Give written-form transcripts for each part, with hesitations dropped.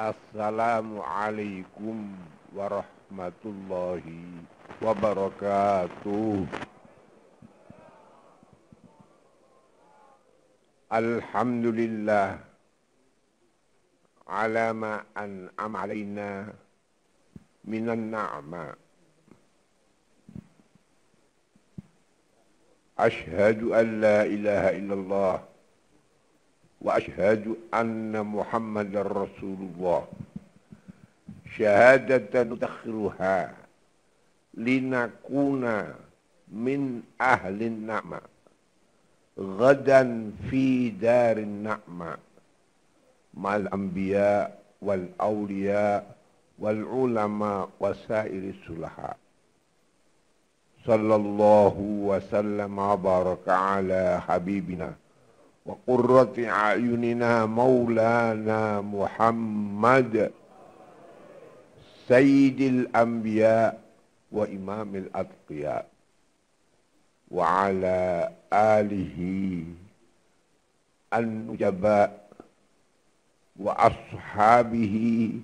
Assalamualaikum warahmatullahi wabarakatuh. Alhamdulillah ala ma an'ama alaina minan na'ma. Ashhadu an la ilaha illallah wa ashhadu anna Muhammadar Rasulullah. Syahadatan takhiruha linakuna min ahlin na'ma ghadan fi darin na'ma ma'al anbiya wal awliya wal ulama wasairi sulaha. Sallallahu wa sallam wa baraka ala habibina wa qurrati a'yunina maulana Muhammad sayyidil anbiya wa imamil atqiya wa ala alihi an-nujaba wa ashabihi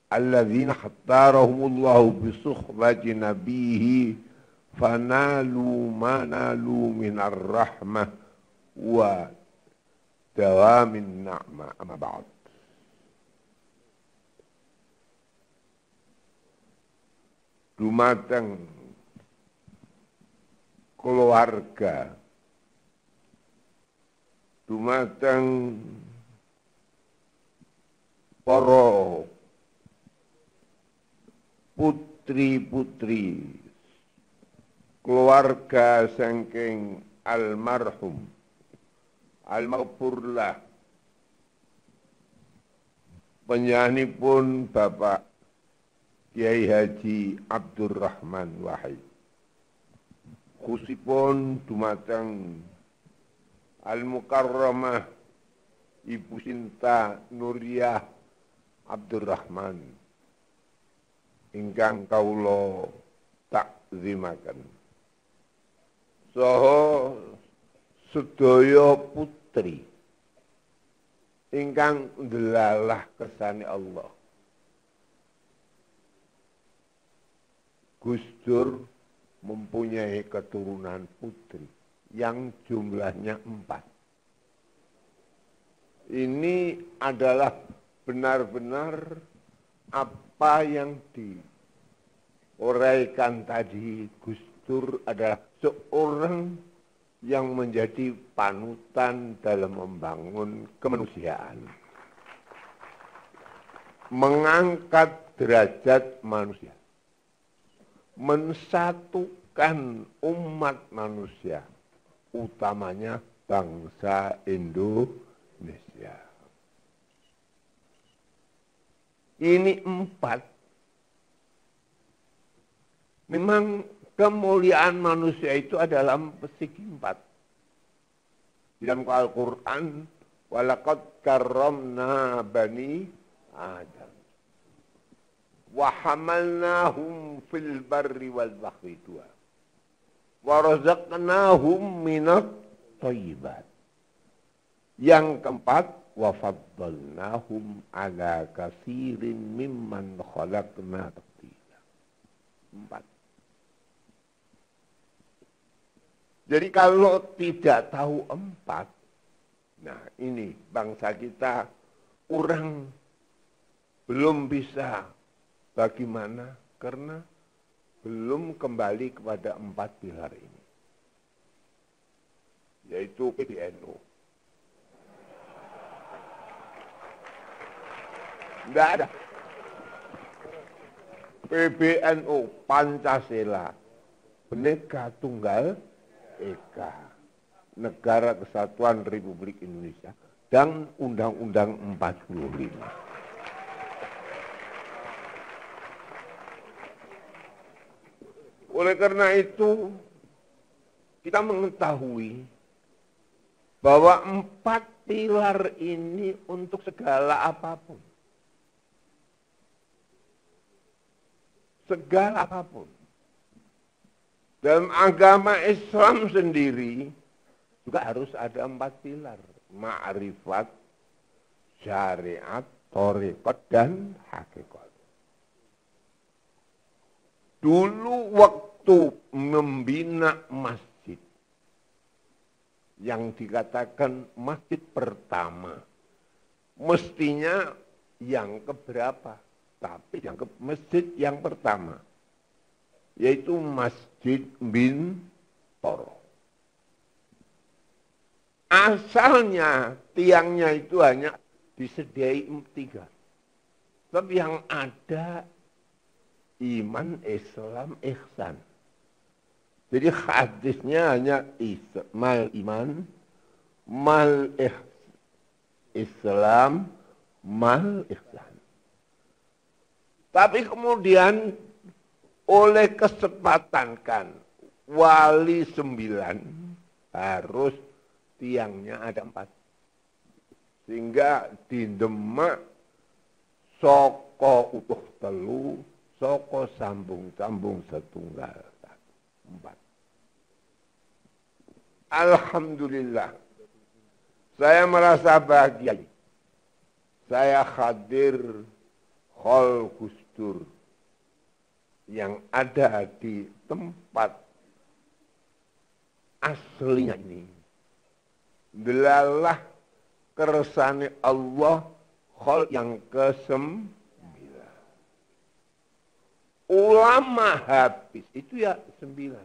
alladhina khattarahumullahu bi suhbati nabiyhi fanalu ma nalu minar rahmah wa dawamin na'ma. Amma ba'd. Dumateng keluarga, dumateng para putri-putri keluarga saking almarhum al-maghfurlah penyanipun Bapak Kiai Haji Abdurrahman Wahid, khususipun dumateng al-mukarramah Ibu Sinta Nuriyah Abdurrahman ingkang kawula takzimaken, saha sedaya putri ingkang ndelalah kersane Allah. Gus Dur mempunyai keturunan putri yang jumlahnya 4. Ini adalah benar-benar apa yang diuraikan tadi. Gus Dur adalah seorang yang menjadi panutan dalam membangun kemanusiaan, mengangkat derajat manusia, mensatukan umat manusia, utamanya bangsa Indonesia. Ini 4. Memang kemuliaan manusia itu adalah segi 4. Di dalam Al-Quran, walaqad karramna bani Adam wa hamalnahum fil barri wal bahri wa razaqnahum minat thayyibat. Yang keempat, wa faddalnahum ala katsirin mimman khalaqna tafdila. 4. Jadi kalau tidak tahu 4, nah ini bangsa kita kurang, belum bisa. Bagaimana? Karena belum kembali kepada 4 pilar ini, yaitu PBNU. Tidak ada. PBNU, Pancasila, Bhinneka Tunggal Ika, Negara Kesatuan Republik Indonesia, dan Undang-Undang 45. Oleh karena itu, kita mengetahui bahwa 4 pilar ini untuk segala apapun. Segala apapun. Dalam agama Islam sendiri juga harus ada 4 pilar. Ma'rifat, syariat, tarekat dan hakikat. Dulu waktu membina masjid, yang dikatakan masjid pertama, mestinya yang keberapa? Tapi yang masjid yang pertama, yaitu Masjid Bintoro. Asalnya tiangnya itu hanya disediai 3. Tapi yang ada iman, Islam, ihsan. Jadi hadisnya hanya mal iman, mal Islam, mal ihsan. Tapi kemudian oleh kesepatan kan wali 9 harus tiangnya ada 4. Sehingga di Demak soko utuh telu, soko sambung-sambung setunggal 4. Alhamdulillah. Saya merasa bahagia. Saya hadir Hol Gusdur yang ada di tempat aslinya ini. Delalah kersane Allah hol yang ke-9. Ulama habis itu ya 9.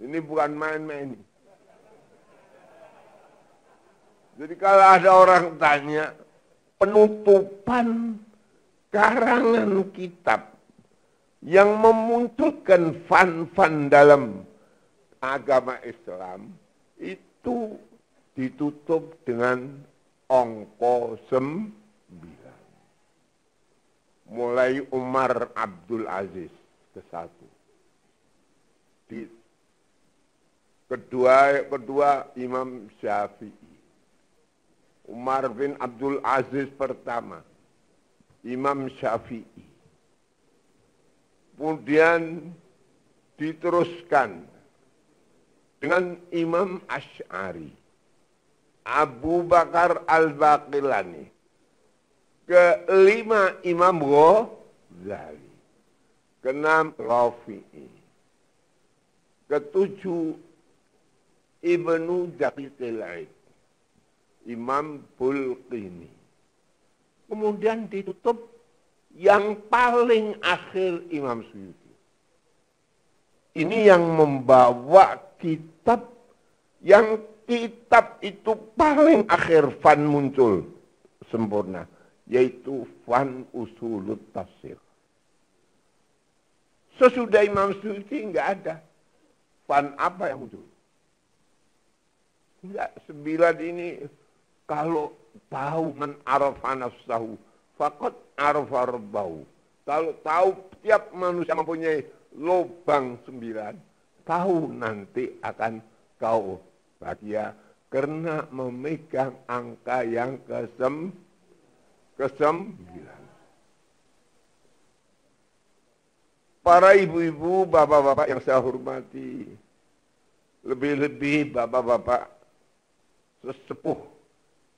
Ini bukan main-main. Jadi kalau ada orang tanya penutupan karangan kitab yang memunculkan fan-fan dalam agama Islam itu ditutup dengan angka 9. Mulai Umar Abdul Aziz ke-1. Kedua Imam Syafi'i. Umar bin Abdul Aziz pertama. Imam Syafi'i. Kemudian diteruskan dengan Imam Asy'ari. Abu Bakar Al-Baqillani. Kelima Imam Ghazali. Keenam Rafi'i. Ketujuh Ibnu Daqiqil Aid. Imam Bulqini. Kemudian ditutup yang paling akhir Imam Suyuti. Ini yang membawa kitab, yang kitab itu paling akhir fan muncul sempurna, yaitu fan Usulut Tafsir. Sesudah Imam Suyuti enggak ada fan apa yang muncul. Enggak, 9 ini kalau tahu man arafa nafsahu faqad arafa rabbahu. Kalau tahu tiap manusia mempunyai lubang 9, tahu nanti akan kau bahagia karena memegang angka yang ke-9. Para ibu-ibu, bapak-bapak yang saya hormati, lebih-lebih bapak-bapak sesepuh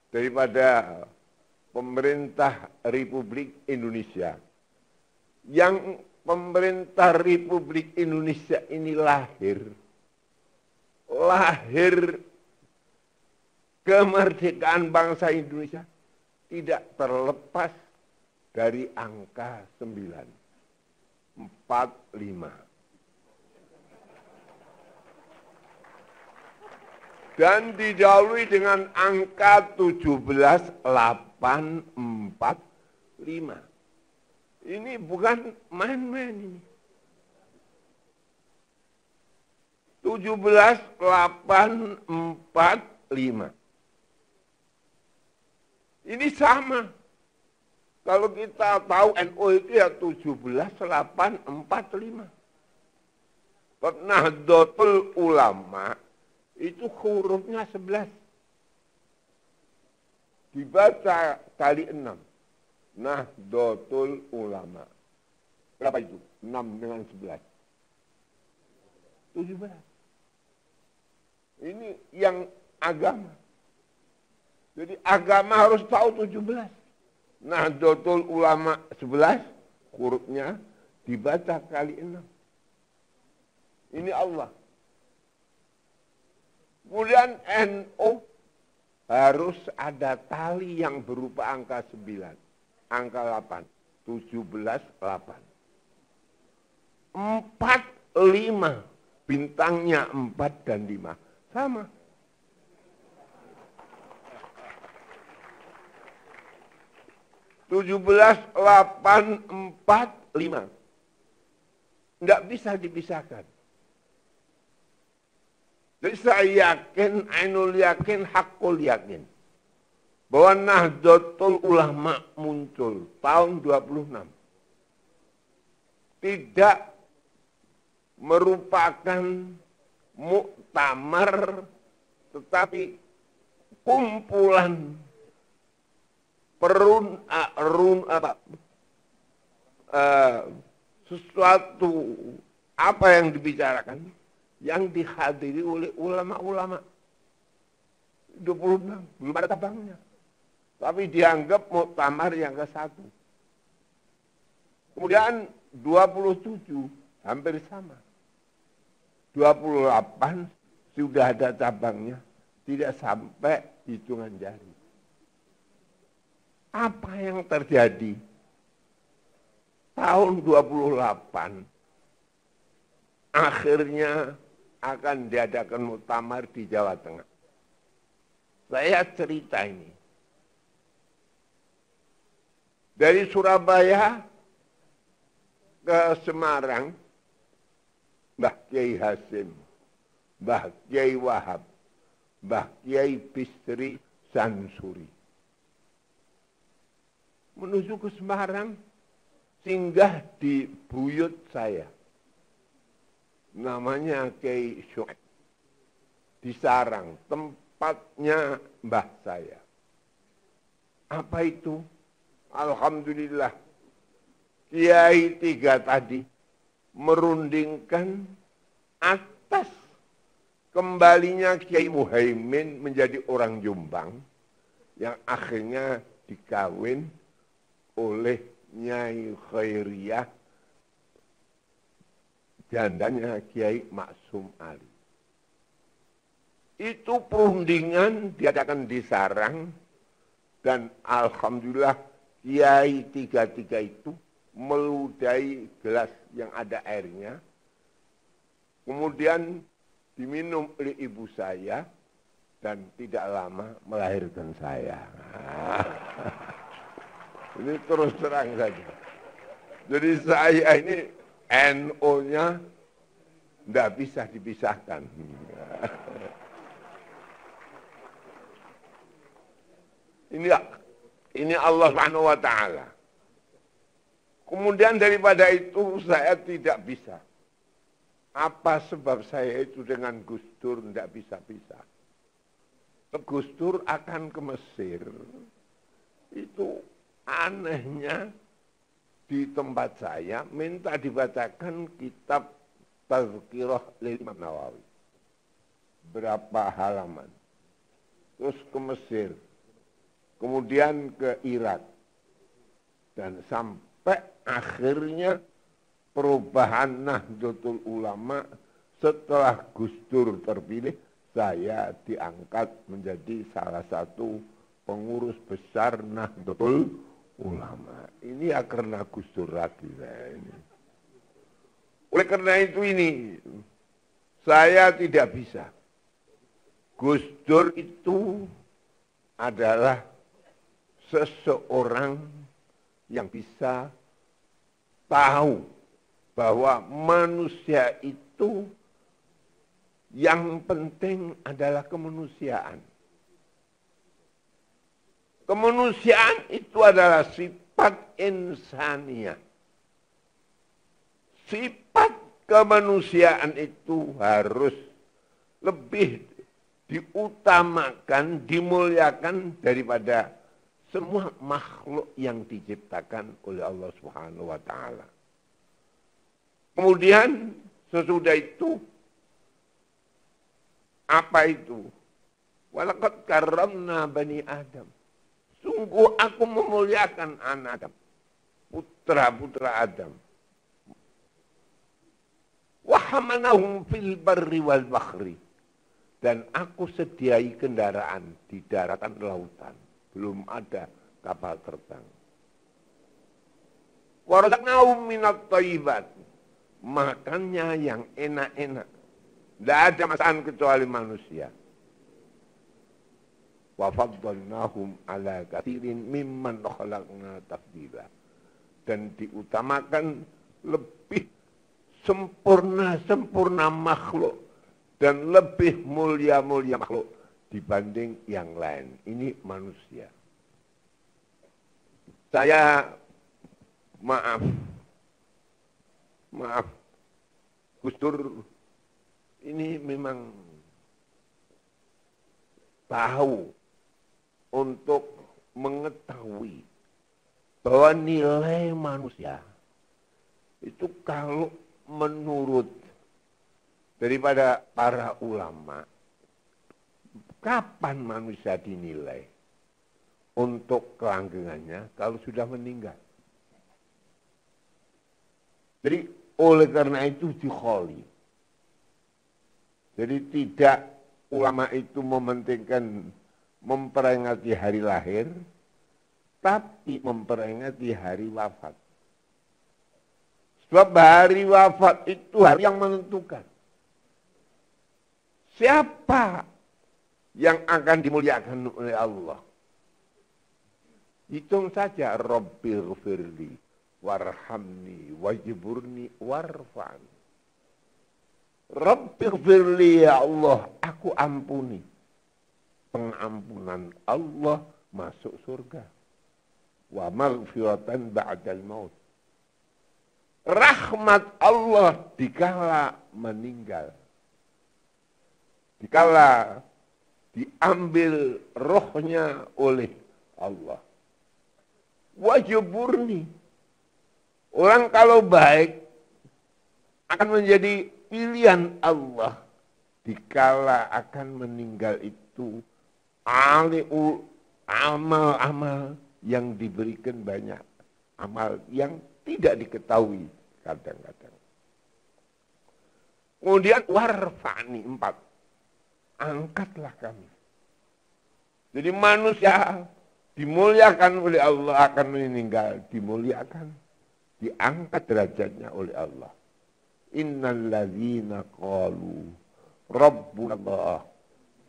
daripada pemerintah Republik Indonesia. Yang pemerintah Republik Indonesia ini lahir kemerdekaan bangsa Indonesia tidak terlepas dari angka 9, 4, 5. Dan didahului dengan angka 17, 8, 4, 5. Ini bukan main-main ini. 17, 8, 4, 5. Ini sama. Kalau kita tahu NU itu ya 17, 8, 4, 5. Nahdlatul Ulama itu hurufnya 11. Dibaca kali 6. Nahdlatul Ulama. Berapa itu? 6 dengan 11. 17. Ini yang agama. Jadi agama harus tahu 17. Nahdlatul Ulama 11, hurufnya dibaca kali 6. Ini Allah. Kemudian NU harus ada tali yang berupa angka 9, angka 8, 17, 8. 4, 5, bintangnya 4 dan 5, sama. Tujuh belas, 8, 4, 5. Tidak bisa dipisahkan. Jadi saya yakin, ainul yakin, hakul yakin. Bahwa Nahdlatul Ulama muncul tahun 26. Tidak merupakan muktamar, tetapi kumpulan sesuatu apa yang dibicarakan yang dihadiri oleh ulama-ulama 26, belum ada tabangnya, tapi dianggap muktamar yang ke-1. Kemudian 27 hampir sama, 28 sudah ada cabangnya, tidak sampai hitungan jari. Apa yang terjadi? Tahun 28 akhirnya akan diadakan muktamar di Jawa Tengah. Saya cerita ini. Dari Surabaya ke Semarang, Mbah Kiai Hasim, Mbah Kiai Wahab, Mbah Kiai Bisri Sansuri. Menuju ke Semarang, singgah di buyut saya. Namanya Kiai Syuaib. Di Sarang, tempatnya mbah saya. Apa itu? Alhamdulillah, Kiai 3 tadi merundingkan atas kembalinya Kiai Muhaimin menjadi orang Jombang yang akhirnya dikawin oleh Nyai Khairiyah, jandanya Kiai Maksum Ali. Itu perundingan diadakan di Sarang, dan alhamdulillah Kiai 3 itu meludahi gelas yang ada airnya, kemudian diminum oleh ibu saya, dan tidak lama melahirkan saya. Ini terus terang saja. Jadi saya ini NO-nya tidak bisa dipisahkan. Ini Allah Subhanahu wa Ta'ala. Kemudian daripada itu saya tidak bisa. Apa sebab saya itu dengan Gus Dur tidak bisa-bisa? Gus Dur akan ke Mesir. Itu anehnya di tempat saya minta dibacakan kitab Tazkirah lil Imam Nawawi. Berapa halaman. Terus ke Mesir. Kemudian ke Irak. Dan sampai akhirnya perubahan Nahdlatul Ulama setelah Gus Dur terpilih, saya diangkat menjadi salah satu pengurus besar Nahdlatul Ulama. Ini ya karena Gus Dur lagi saya ini. Oleh karena itu ini, saya tidak bisa. Gus Dur itu adalah seseorang yang bisa tahu bahwa manusia itu yang penting adalah kemanusiaan. Kemanusiaan itu adalah sifat insaniah. Sifat kemanusiaan itu harus lebih diutamakan, dimuliakan daripada semua makhluk yang diciptakan oleh Allah Subhanahu wa Ta'ala. Kemudian sesudah itu, apa itu? Walaqad karramna bani Adam. Sungguh aku memuliakan anak Adam. Putra-putra Adam. Wahamanahum fil barri wal bahri. Dan aku sediai kendaraan di daratan lautan. Belum ada kapal terbang. Warazaqnahum minat thayyibat. Makannya yang enak-enak. Tidak ada masakan kecuali manusia. Wa faddalnahum ala katsirin mimman khalaqna tafdila. Dan diutamakan lebih sempurna makhluk dan lebih mulia makhluk dibanding yang lain. Ini manusia. Saya maaf Gus Dur ini memang tahu untuk mengetahui bahwa nilai manusia itu kalau menurut daripada para ulama, kapan manusia dinilai untuk kelanggengannya kalau sudah meninggal. Jadi oleh karena itu dikholi. Jadi tidak ulama itu mementingkan memperingati hari lahir, tapi memperingati hari wafat. Sebab hari wafat itu hari yang menentukan. Siapa yang akan dimuliakan oleh Allah? Hitung saja, Rabbighfirli warhamni wajburni warfa'ni. Rabbighfirli, ya Allah, aku ampuni. Pengampunan Allah masuk surga. Wa maghfiratan ba'dal maut. Rahmat Allah dikala meninggal. Dikala diambil rohnya oleh Allah. Wajburni. Orang kalau baik akan menjadi pilihan Allah. Dikala akan meninggal itu amal-amal yang diberikan banyak. Amal yang tidak diketahui kadang-kadang. Kemudian warfa'ni 4. Angkatlah kami. Jadi manusia dimuliakan oleh Allah akan meninggal. Dimuliakan. Diangkat derajatnya oleh Allah. Innal ladzina qalu Rabbuna Allah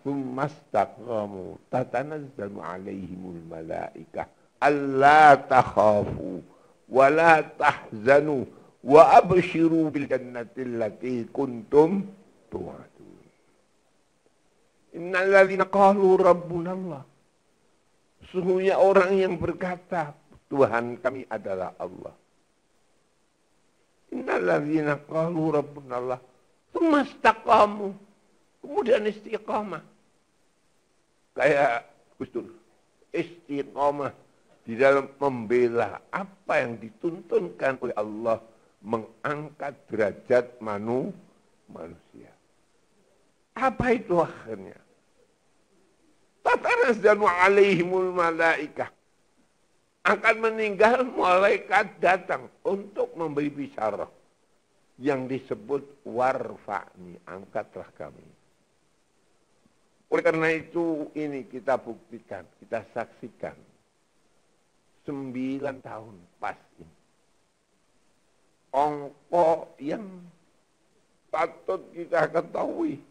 tsumma istaqamu tatanazzalu alaihimul malaikah alla takhafu wa la tahzanu wa abshiru bil jannati allati kuntum tu'adun. Innal ladzina qalu Rabbuna Allah. Sesungguhnya orang yang berkata Tuhan kami adalah Allah. Innalladzina qalu rabbuna Allah tsumma istaqamu. Kemudian istiqamah. Kayak Gus Dur. Istiqamah di dalam membela apa yang dituntunkan oleh Allah, mengangkat derajat manusia. Apa itu akhirnya? Tatanazzalu alaihimul malaikah. Akan meninggal, malaikat datang untuk memberi bisyarah yang disebut warfa'ni, angkatlah kami. Oleh karena itu ini kita buktikan, kita saksikan 9 tahun pasti. Ongko yang patut kita ketahui.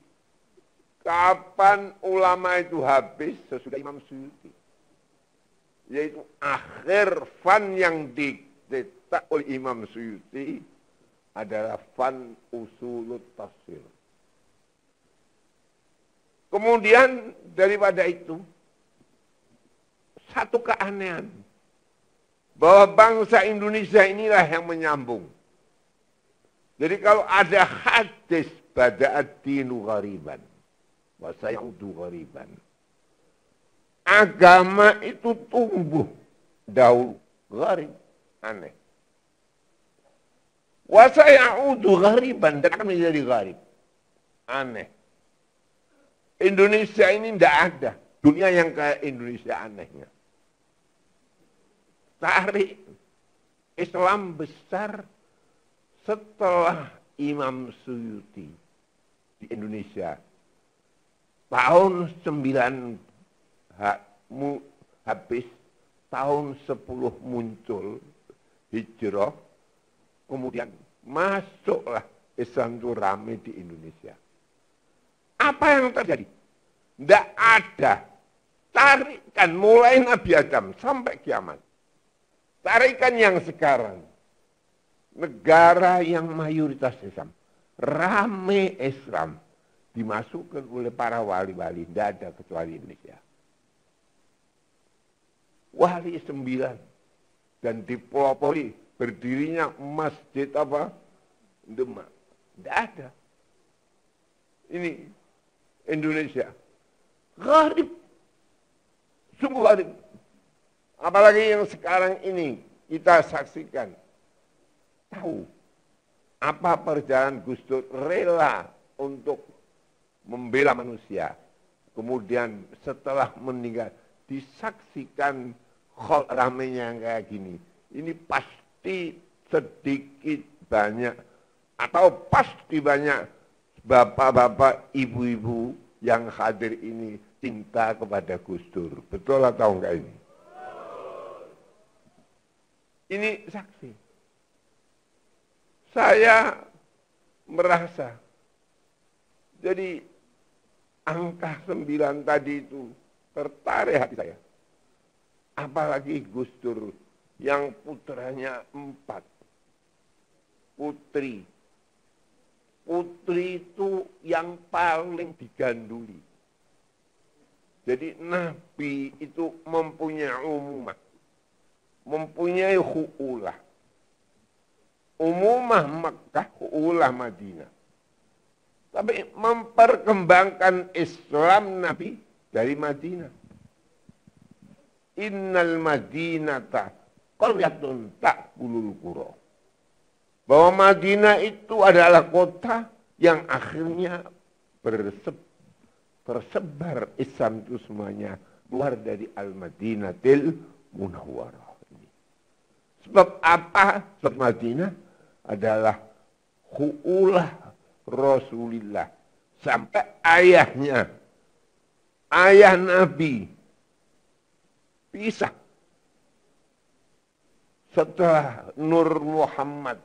Kapan ulama itu habis? Sesudah Imam Suyuti. Yaitu akhir fan yang dicetak oleh Imam Suyuti adalah fan usulut tafsir. Kemudian daripada itu, satu keanehan bahwa bangsa Indonesia inilah yang menyambung. Jadi kalau ada hadis bada'ad dinu ghariban wa sayaudu ghariban, agama itu tumbuh dahulu gharib, aneh. Wa sayaudu ghariban, dan akan menjadi gharib, aneh. Indonesia ini tidak ada dunia yang kayak Indonesia anehnya. Tarik Islam besar setelah Imam Suyuti di Indonesia. Tahun 9 habis, tahun 10 muncul hijrah, kemudian masuklah Islam itu rame di Indonesia. Apa yang terjadi? Tidak ada. Tarikan mulai Nabi Adam sampai kiamat. Tarikan yang sekarang. Negara yang mayoritas Islam. Rame Islam. Dimasukkan oleh para wali-wali. Tidak ada kecuali Indonesia. Wali 9. Dan dipelopori berdirinya masjid apa? Demak. Tidak ada. Ini Indonesia. Gharib. Sungguh gharib. Apalagi yang sekarang ini kita saksikan. Tahu apa perjalanan Gus Dur rela untuk membela manusia. Kemudian setelah meninggal disaksikan ramenya kayak gini. Ini pasti sedikit banyak atau pasti banyak bapak-bapak, ibu-ibu yang hadir ini cinta kepada Gus Dur. Betul atau enggak ini? Ini saksi. Saya merasa, jadi angka 9 tadi itu tertarik hati saya. Apalagi Gus Dur yang putranya 4. Putri. Putri itu yang paling diganduli. Jadi Nabi itu mempunyai umumah. Mempunyai hu'ulah. Umumah Makkah, hu'ulah Madinah. Tapi memperkembangkan Islam Nabi dari Madinah. Innal Madinata qaryatun ta'kulul qura. Bahwa Madinah itu adalah kota yang akhirnya tersebar Islam itu semuanya keluar dari Al-Madinatil Munawwarah. Sebab apa? Sebab Madinah adalah hu'ulah Rasulullah. Sampai ayahnya, ayah Nabi pisah setelah Nur Muhammad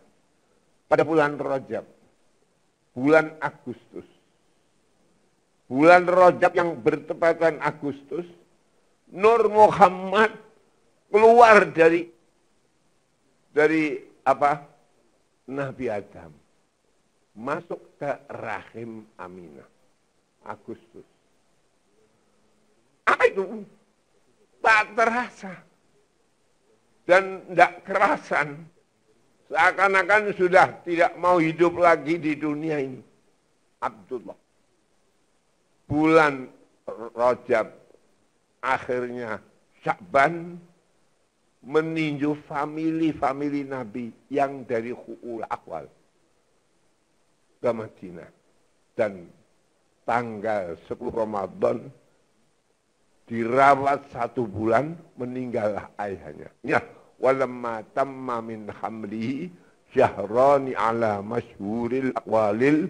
pada bulan Rajab, bulan Agustus. Bulan Rajab yang bertepatan Agustus, Nur Muhammad keluar dari apa? Nabi Adam. Masuk ke rahim Aminah. Agustus. Apa itu? Tak terasa. Dan tidak kerasan. Seakan-akan sudah tidak mau hidup lagi di dunia ini. Abdullah. Bulan Rajab. Akhirnya Sya'ban meninjau famili Nabi yang dari Hu'ul Akwal ke Madinah. Dan tanggal 10 Ramadan dirawat 1 bulan, meninggallah ayahnya. Ya, walamma tamma min hamlihi syahrani ala masyhuril aqwalil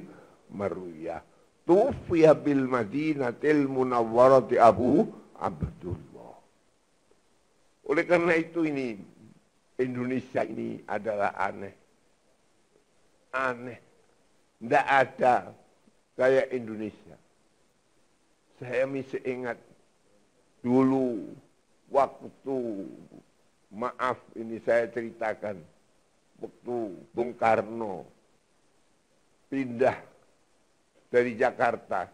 marwiyah. Tufiya bil Madinatil Munawwarati Abu Abdullah. Oleh karena itu ini, Indonesia ini adalah aneh. Aneh. Tidak ada kayak Indonesia. Saya masih ingat dulu waktu, maaf ini saya ceritakan, waktu Bung Karno pindah dari Jakarta.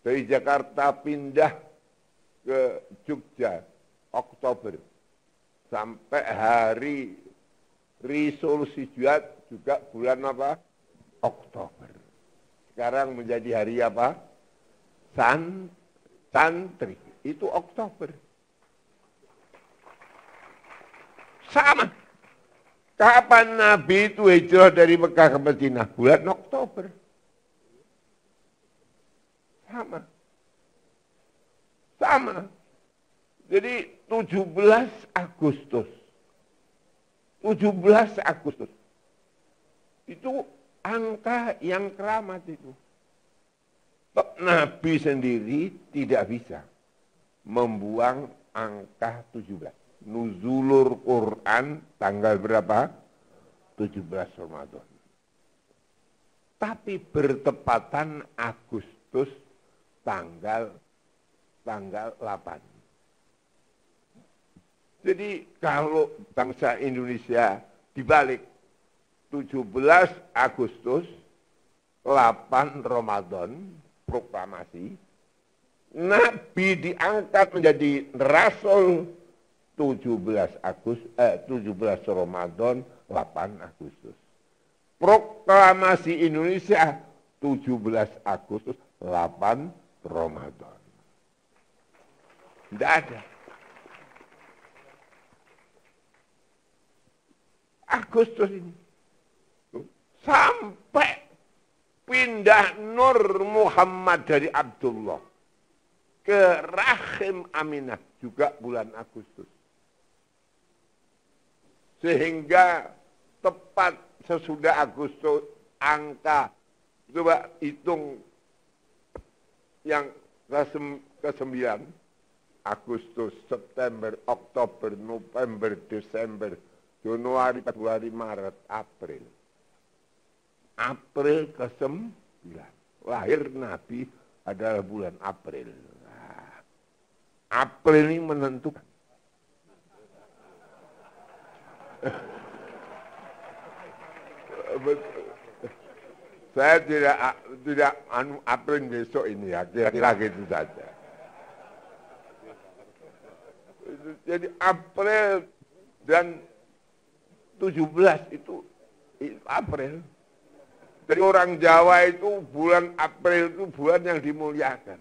Dari Jakarta pindah ke Jogja. Oktober sampai hari resolusi jihad juga bulan apa? Oktober. Sekarang menjadi hari apa? Santri. Itu Oktober. Sama. Kapan Nabi itu hijrah dari Mekah ke Madinah? Bulan Oktober. Sama. sama. Jadi 17 Agustus. 17 Agustus. Itu angka yang keramat itu. Nabi sendiri tidak bisa membuang angka 17. Nuzulur Quran tanggal berapa? 17 Ramadan. Tapi bertepatan Agustus tanggal 8. Jadi kalau bangsa Indonesia dibalik 17 Agustus, 8 Ramadan, proklamasi, Nabi diangkat menjadi Rasul 17 Ramadan, 8 Agustus. Proklamasi Indonesia 17 Agustus, 8 Ramadan. Tidak ada. Agustus ini. Sampai pindah Nur Muhammad dari Abdullah ke rahim Aminah juga bulan Agustus. Sehingga tepat sesudah Agustus angka, coba hitung yang ke-9, Agustus, September, Oktober, November, Desember, Januari, Februari, Maret, April. April ke-9. Lahir Nabi adalah bulan April. Nah, April ini menentukan. Saya tidak April besok ini ya, kira-kira gitu saja. Jadi April dan 17 itu April. Jadi orang Jawa itu bulan April itu bulan yang dimuliakan.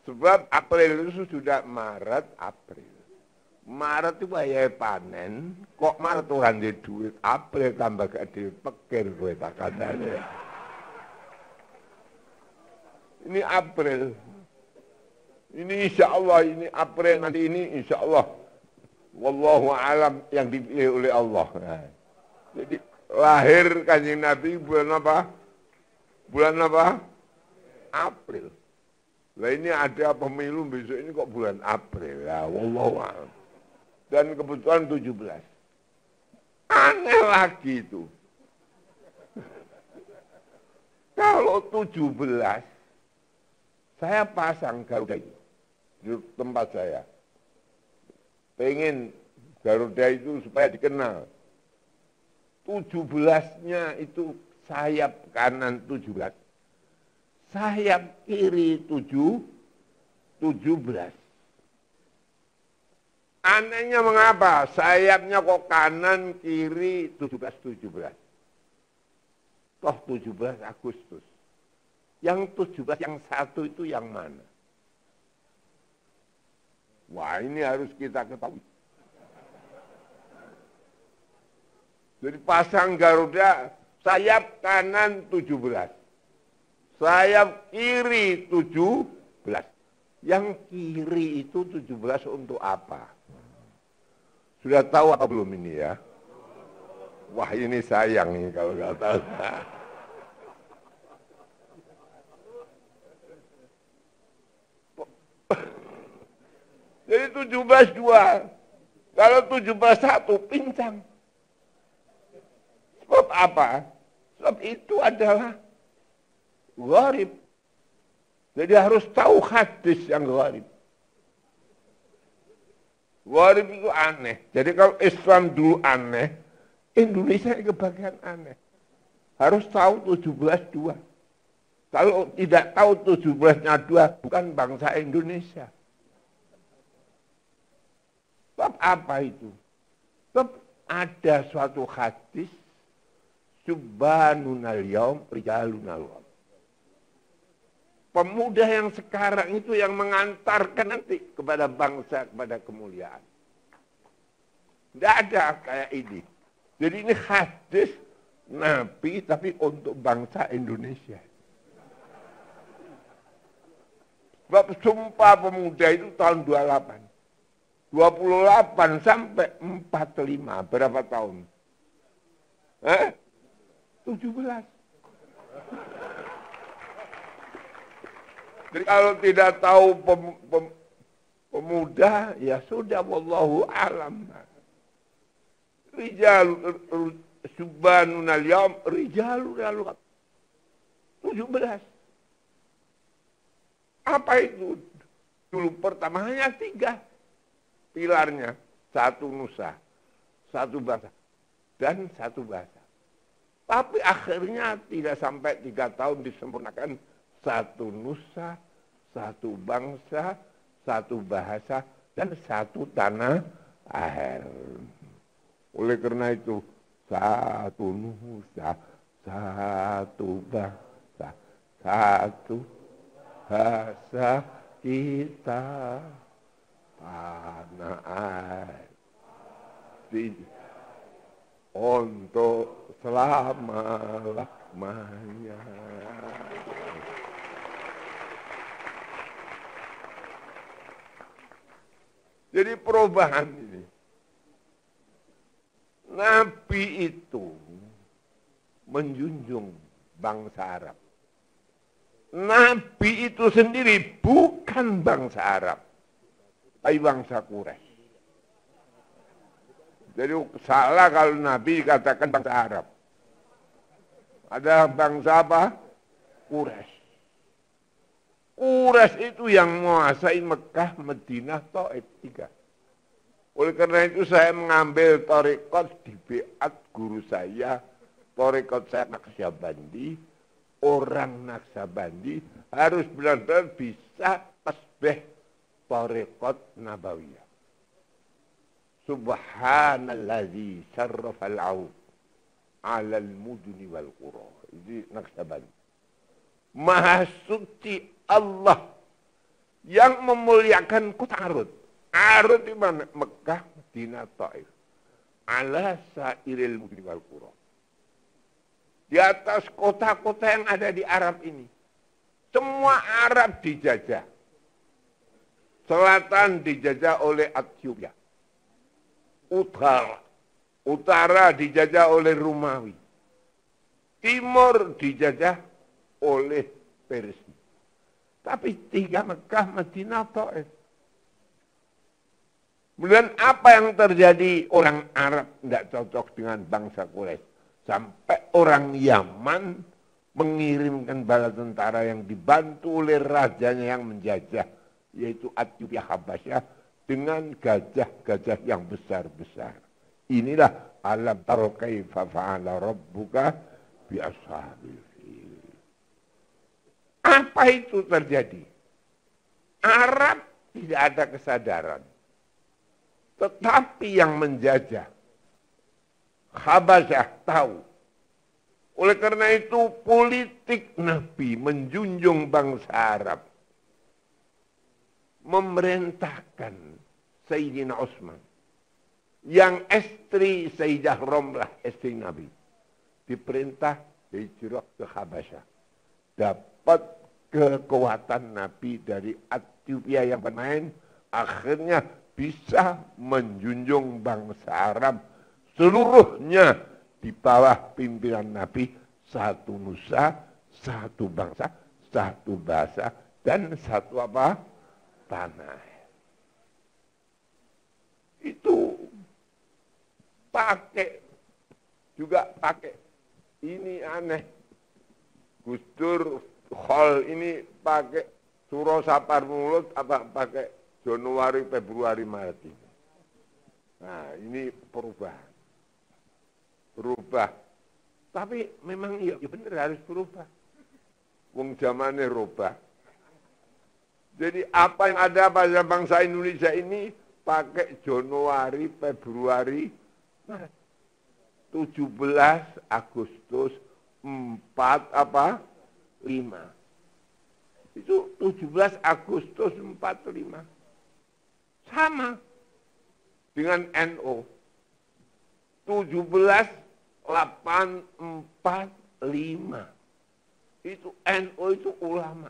Sebab April itu sudah Maret, April. Maret itu bayar panen, kok Maret orang di duit, April tambah gede pikir gue tak katanya. Ini April. Ini insya Allah, ini April nanti ini insya Allah. Wallahu alam yang dipilih oleh Allah. Nah, jadi lahir Kanjeng Nabi bulan apa? Bulan apa? April. Lah ini ada pemilu besok ini kok bulan April. Ya, wallahu alam. Dan kebetulan 17. Aneh lagi itu. Kalau 17, saya pasang Garuda itu di tempat saya. Pengen Garuda itu supaya dikenal. 17-nya itu sayap kanan 17. Sayap kiri 17. Anehnya mengapa? Sayapnya kok kanan, kiri, 17. Toh 17 Agustus. Yang 17, yang satu itu yang mana? Wah, ini harus kita ketahui. Jadi pasang Garuda, sayap kanan 17. Sayap kiri 17. Yang kiri itu 17 untuk apa? Sudah tahu apa belum ini ya? Wah ini sayang nih kalau nggak tahu. Jadi 17-2. Kalau 17-1 pincang. Sebab apa? Sebab itu adalah gharib. Jadi harus tahu hadis yang gharib. Gharib itu aneh. Jadi kalau Islam dulu aneh, Indonesia kebagian aneh. Harus tahu 17-2. Kalau tidak tahu 17-nya 2, bukan bangsa Indonesia. Sebab apa itu? Sebab ada suatu hadis, Subhanunal yaum, rijalunal yaum. Pemuda yang sekarang itu yang mengantarkan nanti kepada bangsa, kepada kemuliaan. Tidak ada kayak ini. Jadi ini hadis Nabi tapi untuk bangsa Indonesia. Sebab Sumpah Pemuda itu tahun 28. 28 sampai 45, berapa tahun? 17. Jadi kalau tidak tahu pemuda, ya sudah, wallahu alam. Rijal subhanun al-yawm, rijalun al-qad. 17. Apa itu? Dulu pertama hanya 3 pilarnya. 1 nusa, 1 bangsa, dan 1 bahasa. Tapi akhirnya tidak sampai 3 tahun disempurnakan 1 nusa, 1 bangsa, 1 bahasa, dan 1 tanah air. Oleh karena itu, 1 nusa, 1 bangsa, 1 bahasa kita, tanah air, untuk selama-lamanya. Jadi perubahan ini. Nabi itu menjunjung bangsa Arab. Nabi itu sendiri bukan bangsa Arab, tapi bangsa Quraisy. Jadi salah kalau Nabi katakan bangsa Arab. Ada bangsa apa? Quraisy. Quraisy itu yang menguasai Mekah, Madinah, Taif 3. Oleh karena itu saya mengambil tarekat di biat guru saya, tarekat saya Naqsyabandi. Orang Naqsyabandi harus benar-benar bisa tasbih tarekat Nabawiyah. Subhanalladzi syarrafal aud 'alal mudni wal qura. Ini Naqsyabandi. Maha suci Allah yang memuliakan kota Arud. Arud di mana? Mekah, Madinah, Taif. Ala sairil mudni wal qura. Di atas kota-kota yang ada di Arab ini. Semua Arab dijajah. Selatan dijajah oleh Ethiopia. Utara dijajah oleh Romawi. Timur dijajah oleh Persia. Tapi 3 Mekah, Madinah, Taif. Kemudian apa yang terjadi? Orang Arab tidak cocok dengan bangsa Quraisy. Sampai orang Yaman mengirimkan bala tentara yang dibantu oleh rajanya yang menjajah, yaitu Ethiopia Habasyah, dengan gajah-gajah yang besar-besar. Inilah alam tara kaifa fa'ala rabbuka bi ashabil fil. Apa itu terjadi? Arab tidak ada kesadaran. Tetapi yang menjajah Habasyah tahu. Oleh karena itu politik Nabi menjunjung bangsa Arab. Memerintahkan Sayyidina Utsman. Yang istri Sayyidah Romlah, istri Nabi. Diperintah hijrah ke Habasyah. Dapat kekuatan Nabi dari Ethiopia yang bermain. Akhirnya bisa menjunjung bangsa Arab seluruhnya di bawah pimpinan Nabi, 1 nusa, 1 bangsa, 1 bahasa, dan 1 apa? Tanah. Itu juga pakai. Ini aneh. Gus Dur Khol ini pakai Suro Sapar Mulut apa pakai Januari, Februari, Maret ini. Nah, ini perubahan. Berubah. Tapi memang ya benar harus berubah. Wong zamannya rubah. Jadi apa yang ada pada bangsa Indonesia ini pakai Januari, Februari, Maret. 17 Agustus 4 apa? 5. Itu 17 Agustus 45. Sama dengan NO. 17/8/45. Itu NO itu ulama.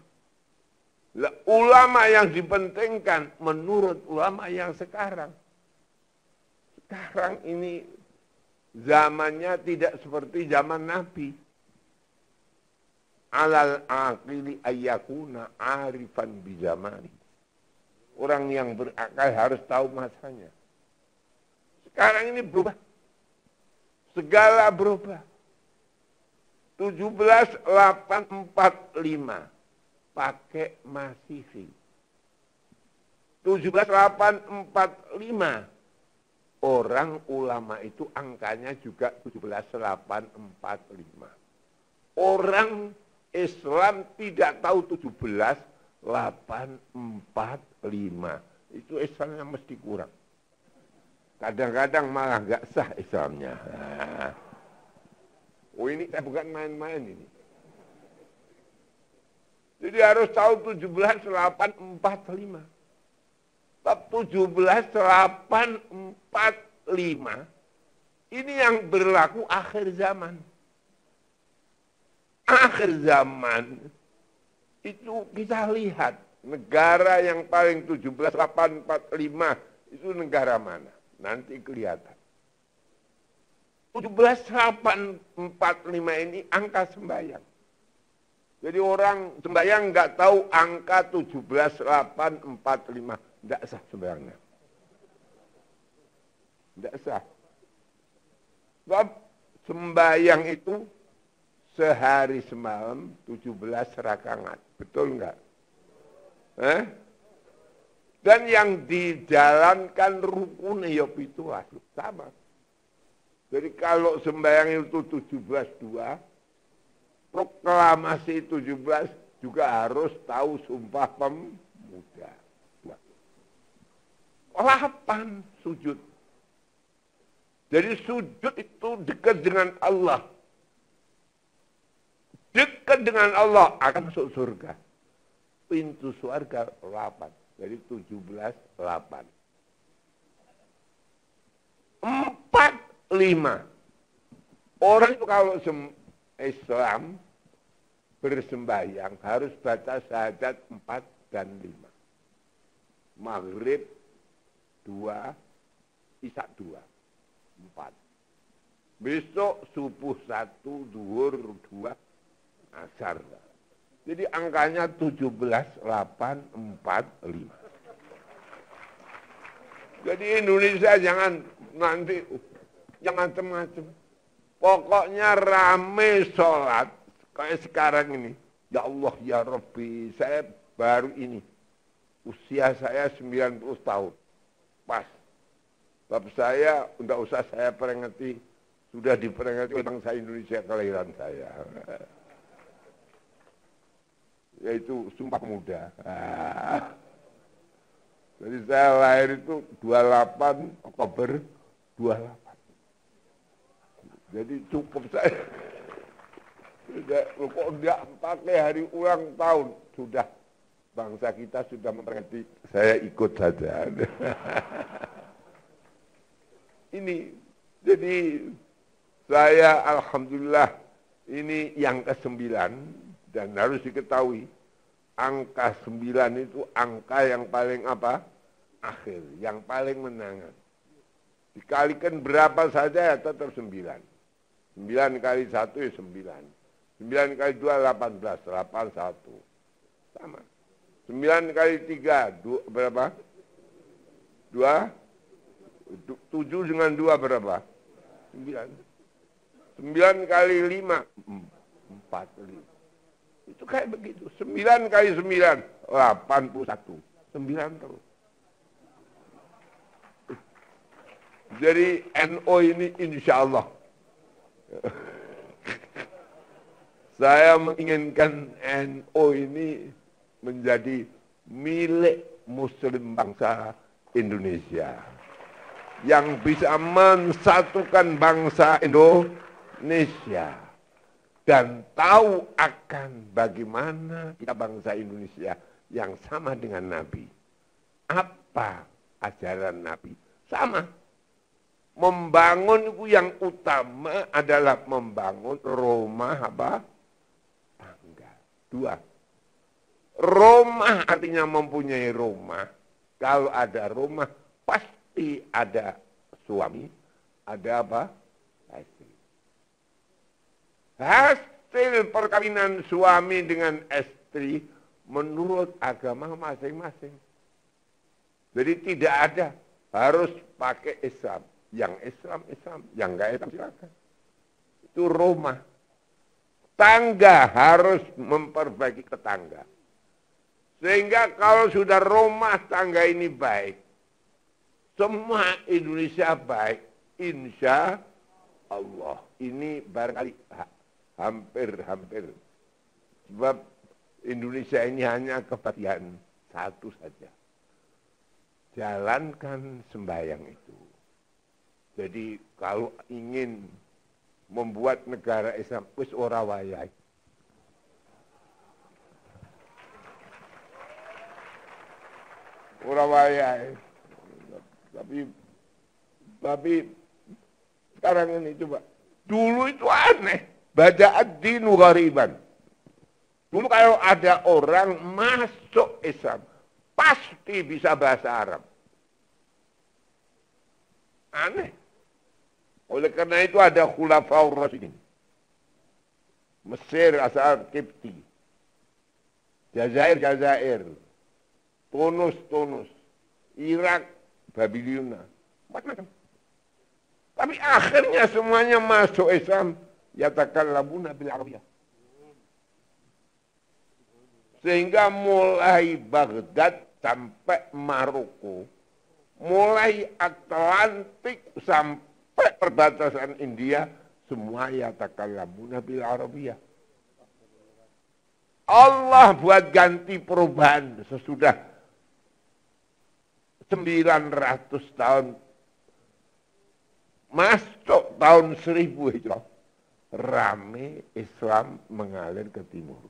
Ulama yang dipentingkan menurut ulama yang sekarang. Sekarang ini zamannya tidak seperti zaman Nabi. Alal aqili ayyakuna arifan bizamani. Orang yang berakal harus tahu masanya. Sekarang ini berubah. Segala berubah. 17.845 pakai Masihi. 17.845 orang ulama itu angkanya juga 17.845. Orang Islam tidak tahu 17.845. Itu Islamnya mesti kurang. Kadang-kadang malah nggak sah Islamnya. Oh ini saya bukan main-main ini. Jadi harus tahu 17.845. Bab 17.845 ini yang berlaku akhir zaman. Akhir zaman itu kita lihat negara yang paling 17.845 itu negara mana? Nanti kelihatan. 17.845 ini angka sembahyang. Jadi orang sembahyang nggak tahu angka 17.845. Nggak sah sembahyangnya. Nggak sah. Sebab sembahyang itu sehari semalam 17 rakaat. Betul nggak? Dan yang dijalankan rukun itu sama. Jadi kalau sembahyang itu 17.2, proklamasi 17 juga harus tahu sumpah pemuda. 8 sujud. Jadi sujud itu dekat dengan Allah. Dekat dengan Allah akan masuk surga. Pintu surga 8. Jadi 17.8. 45. Orang itu kalau Islam bersembahyang harus baca syahadat 4 dan 5. Maghrib 2, Isya 2, 4. Besok subuh 1, duhur 2, asar. Jadi angkanya 17.845. Jadi Indonesia jangan nanti yang macam-macam. Pokoknya rame sholat kayak sekarang ini. Ya Allah ya Rabbi, saya baru ini. Usia saya 90 tahun. Pas. Sebab saya, enggak usah saya peringati, sudah diperingati oleh bangsa Indonesia kelahiran saya. Yaitu Sumpah Pemuda. Jadi saya lahir itu 28 Oktober 28. Jadi cukup saya. Kok enggak pakai hari ulang tahun? Sudah. Bangsa kita sudah memperingati, saya ikut saja. Ini, jadi saya alhamdulillah ini yang ke-9 dan harus diketahui angka 9 itu angka yang paling apa? Akhir, yang paling menangan. Dikalikan berapa saja ya tetap 9. 9 kali 1 ya 9. 9 kali 2 18, 81. Sama. 9 kali 3, berapa? 2? 7 dengan 2 berapa? 9. 9 kali 5, 45. Itu kayak begitu. 9 kali 9, 81. 9 terus. Jadi NO ini insya Allah. Saya menginginkan NO ini menjadi milik Muslim bangsa Indonesia. Yang bisa mensatukan bangsa Indonesia. Dan tahu akan bagaimana kita bangsa Indonesia yang sama dengan Nabi. Apa ajaran Nabi? Sama. Membangun itu yang utama adalah membangun rumah apa? Tangga. 2. Rumah Rumah artinya mempunyai rumah. Kalau ada rumah, pasti ada suami. Ada apa? Istri. Hasil perkawinan suami dengan istri menurut agama masing-masing. Jadi tidak ada harus pakai Islam. Yang Islam, yang enggak Islam silakan. Itu rumah. Tangga harus memperbaiki tetangga. Sehingga kalau sudah rumah tangga ini baik, semua Indonesia baik, insya Allah. Ini barangkali hampir. Sebab Indonesia ini hanya kebahagiaan satu saja. Jalankan sembahyang itu. Jadi kalau ingin membuat negara Islam, wis ora wayahe. Ora wayahe. Tapi sekarang ini coba. Dulu itu aneh. Bada'ad dinu ghariban. Dulu kalau ada orang masuk Islam, pasti bisa bahasa Arab. Aneh. Oleh karena itu ada Khulafaur Rasyidin. Mesir asal Kipti. Jazair. Tunus. Irak, Babilonia. Macam-macam. Tapi akhirnya semuanya masuk Islam. Yatakallamuna bil Arabiyah. Sehingga mulai Baghdad sampai Maroko. Mulai Atlantik sampai perbatasan India. Semua yatakallamuna bil Arabiyah. Allah buat ganti perubahan sesudah 900 tahun. Masuk tahun 1000 Hijrah. Rame Islam mengalir ke timur.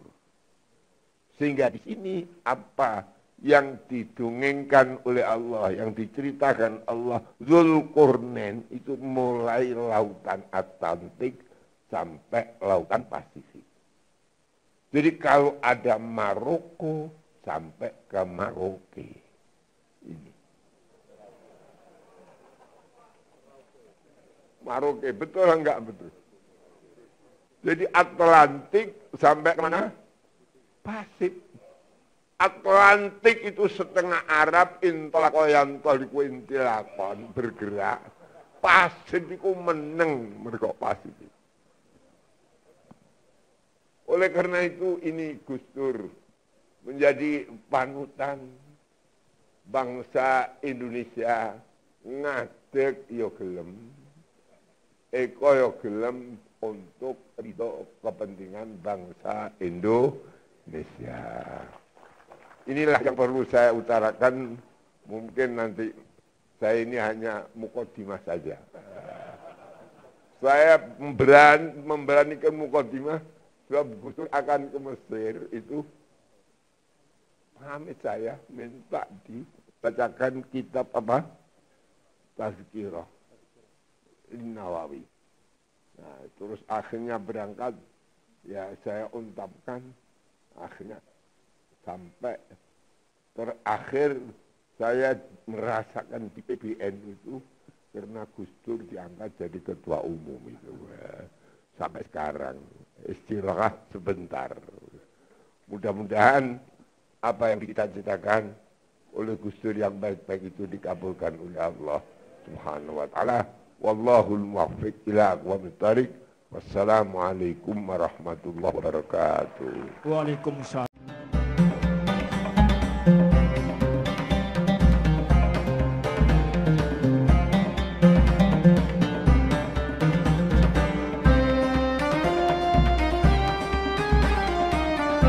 Sehingga di sini apa yang didongengkan oleh Allah, yang diceritakan Allah, Dzulqarnain itu mulai lautan Atlantik sampai lautan Pasifik. Jadi kalau ada Maroko sampai ke Maroke. Ini. Maroke, betul enggak betul? Jadi Atlantik sampai ke mana? Pasifik. Atlantik itu setengah Arab, intolakoyan toliku intilakon, bergerak. Pasifik itu meneng, mereka Pasifik. Oleh karena itu ini Gus Dur menjadi panutan bangsa Indonesia, ngadeg yo gelem, eko yo gelem untuk ridho kepentingan bangsa Indonesia. Inilah yang perlu saya utarakan. Mungkin nanti saya ini hanya mukodimah saja. Saya memberanikan mukodimah sebab Gus Dur akan ke Mesir itu pamit saya minta dibacakan kitab apa? Tazkirah Nawawi. Nah, terus akhirnya berangkat, ya saya ungkapkan, akhirnya sampai terakhir saya merasakan di PBN itu karena Gus Dur diangkat jadi ketua umum itu. Sampai sekarang istirahat sebentar. Mudah-mudahan apa yang dicita-citakan oleh Gus Dur yang baik-baik itu dikabulkan oleh Allah Subhanahu wa taala. Wallahul muwaffiq ila aqwamit thariq. Wassalamualaikum warahmatullahi wabarakatuh. Waalaikumsalam.